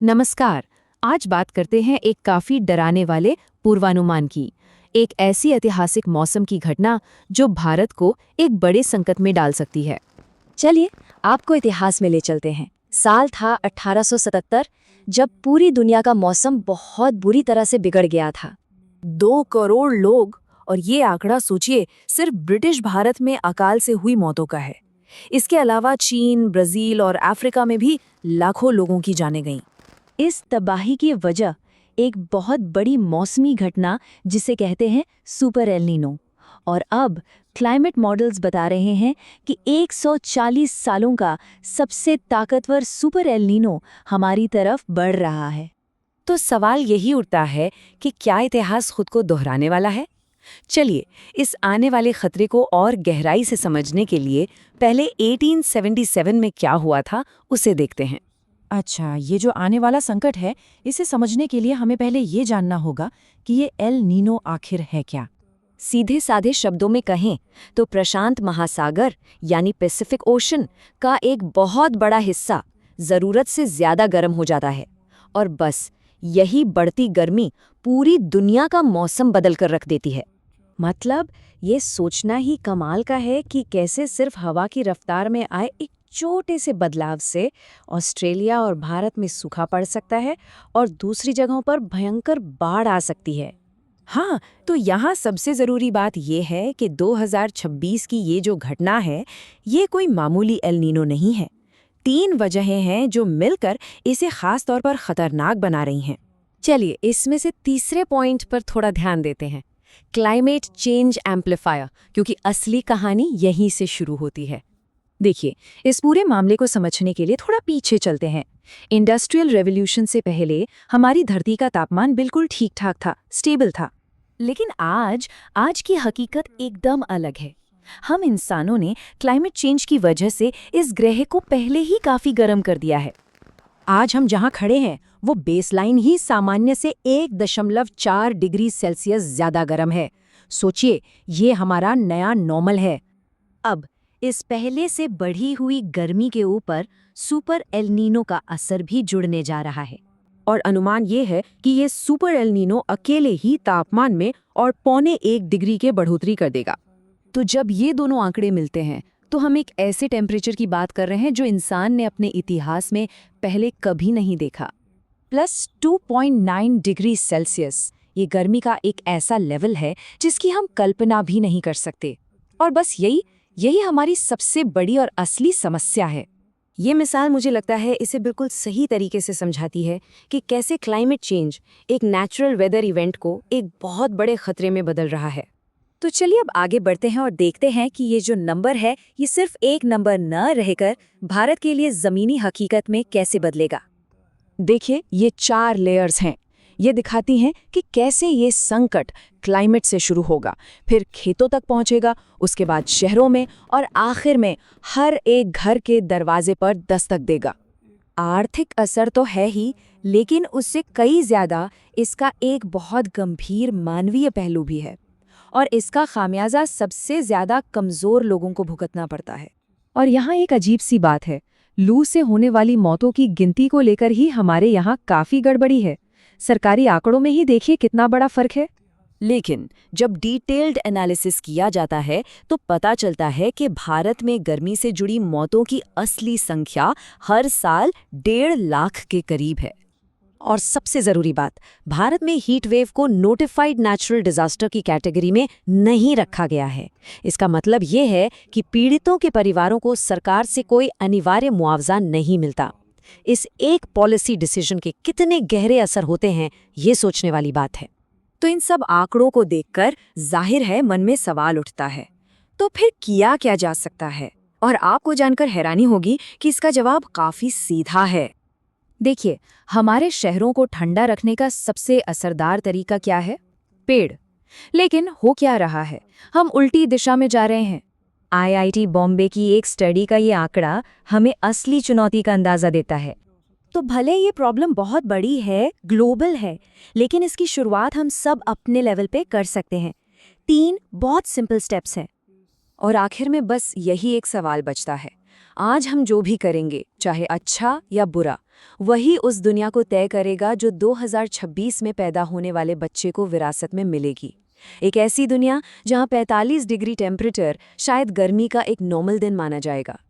नमस्कार। आज बात करते हैं एक काफी डराने वाले पूर्वानुमान की। एक ऐसी ऐतिहासिक मौसम की घटना जो भारत को एक बड़े संकट में डाल सकती है। चलिए आपको इतिहास में ले चलते हैं। साल था 1877 जब पूरी दुनिया का मौसम बहुत बुरी तरह से बिगड़ गया था। 2 करोड़ लोग, और ये आंकड़ा सोचिए सिर्फ ब्रिटिश भारत में अकाल से हुई मौतों का है। इसके अलावा चीन, ब्राजील और अफ्रीका में भी लाखों लोगों की जानें गईं। इस तबाही की वजह एक बहुत बड़ी मौसमी घटना जिसे कहते हैं सुपर एल नीनो। और अब क्लाइमेट मॉडल्स बता रहे हैं कि 140 सालों का सबसे ताकतवर सुपर एल नीनो हमारी तरफ बढ़ रहा है। तो सवाल यही उठता है कि क्या इतिहास खुद को दोहराने वाला है? चलिए इस आने वाले खतरे को और गहराई से समझने के लिए पहले 1877 में क्या हुआ था उसे देखते हैं। अच्छा, ये जो आने वाला संकट है, इसे समझने के लिए हमें पहले ये जानना होगा कि ये एल नीनो आखिर है क्या। सीधे साधे शब्दों में कहें तो प्रशांत महासागर यानी पैसिफिक ओशन का एक बहुत बड़ा हिस्सा ज़रूरत से ज़्यादा गर्म हो जाता है, और बस यही बढ़ती गर्मी पूरी दुनिया का मौसम बदल कर रख देती है। मतलब ये सोचना ही कमाल का है कि कैसे सिर्फ हवा की रफ्तार में आए एक छोटे से बदलाव से ऑस्ट्रेलिया और भारत में सूखा पड़ सकता है और दूसरी जगहों पर भयंकर बाढ़ आ सकती है। हाँ, तो यहाँ सबसे ज़रूरी बात ये है कि 2026 की ये जो घटना है, ये कोई मामूली एल नीनो नहीं है। 3 वजहें हैं जो मिलकर इसे खास तौर पर खतरनाक बना रही हैं। चलिए इसमें से तीसरे पॉइंट पर थोड़ा ध्यान देते हैं, क्लाइमेट चेंज एम्पलीफायर, क्योंकि असली कहानी यहीं से शुरू होती है। देखिए, इस पूरे मामले को समझने के लिए थोड़ा पीछे चलते हैं। इंडस्ट्रियल रेवोल्यूशन से पहले हमारी धरती का तापमान बिल्कुल ठीक ठाक था, स्टेबल था। लेकिन आज की हकीकत एकदम अलग है। हम इंसानों ने क्लाइमेट चेंज की वजह से इस ग्रह को पहले ही काफी गर्म कर दिया है। आज हम जहां खड़े हैं वो बेसलाइन ही सामान्य से 1.4 डिग्री सेल्सियस ज्यादा गर्म है। सोचिए, ये हमारा नया नॉर्मल है। अब इस पहले से बढ़ी हुई गर्मी के ऊपर सुपर एल नीनो का असर भी जुड़ने जा रहा है। और अनुमान ये है कि ये सुपर एल नीनो अकेले ही तापमान में और 0.25 डिग्री के बढ़ोतरी कर देगा। तो जब ये दोनों आंकड़े मिलते हैं तो हम एक ऐसे टेम्परेचर की बात कर रहे हैं जो इंसान ने अपने इतिहास में पहले कभी नहीं देखा। प्लस 2.9 डिग्री सेल्सियस, ये गर्मी का एक ऐसा लेवल है जिसकी हम कल्पना भी नहीं कर सकते। और बस यही हमारी सबसे बड़ी और असली समस्या है। ये मिसाल मुझे लगता है इसे बिल्कुल सही तरीके से समझाती है कि कैसे क्लाइमेट चेंज एक नेचुरल वेदर इवेंट को एक बहुत बड़े खतरे में बदल रहा है। तो चलिए अब आगे बढ़ते हैं और देखते हैं कि ये जो नंबर है ये सिर्फ एक नंबर न रहकर भारत के लिए ज़मीनी हकीकत में कैसे बदलेगा। देखिए, ये 4 लेयर्स हैं। ये दिखाती हैं कि कैसे ये संकट क्लाइमेट से शुरू होगा, फिर खेतों तक पहुंचेगा, उसके बाद शहरों में, और आखिर में हर एक घर के दरवाजे पर दस्तक देगा। आर्थिक असर तो है ही, लेकिन उससे कई ज़्यादा इसका एक बहुत गंभीर मानवीय पहलू भी है, और इसका खामियाजा सबसे ज़्यादा कमज़ोर लोगों को भुगतना पड़ता है। और यहाँ एक अजीब सी बात है, लू से होने वाली मौतों की गिनती को लेकर ही हमारे यहाँ काफ़ी गड़बड़ी है। सरकारी आंकड़ों में ही देखिए कितना बड़ा फर्क है। लेकिन जब डिटेल्ड एनालिसिस किया जाता है तो पता चलता है कि भारत में गर्मी से जुड़ी मौतों की असली संख्या हर साल 1.5 लाख के करीब है। और सबसे ज़रूरी बात, भारत में हीट वेव को नोटिफाइड नेचुरल डिजास्टर की कैटेगरी में नहीं रखा गया है। इसका मतलब ये है कि पीड़ितों के परिवारों को सरकार से कोई अनिवार्य मुआवजा नहीं मिलता। इस एक पॉलिसी डिसीजन के कितने गहरे असर होते हैं, ये सोचने वाली बात है। तो इन सब आंकड़ों को देखकर जाहिर है मन में सवाल उठता है, तो फिर किया क्या जा सकता है? और आपको जानकर हैरानी होगी कि इसका जवाब काफी सीधा है। देखिए, हमारे शहरों को ठंडा रखने का सबसे असरदार तरीका क्या है? पेड़। लेकिन हो क्या रहा है, हम उल्टी दिशा में जा रहे हैं। IIT बॉम्बे की एक स्टडी का ये आंकड़ा हमें असली चुनौती का अंदाजा देता है। तो भले ये प्रॉब्लम बहुत बड़ी है, ग्लोबल है, लेकिन इसकी शुरुआत हम सब अपने लेवल पे कर सकते हैं। 3 बहुत सिंपल स्टेप्स हैं। और आखिर में बस यही एक सवाल बचता है, आज हम जो भी करेंगे, चाहे अच्छा या बुरा, वही उस दुनिया को तय करेगा जो 2026 में पैदा होने वाले बच्चे को विरासत में मिलेगी। एक ऐसी दुनिया जहां 45 डिग्री टेम्परेचर शायद गर्मी का एक नॉर्मल दिन माना जाएगा।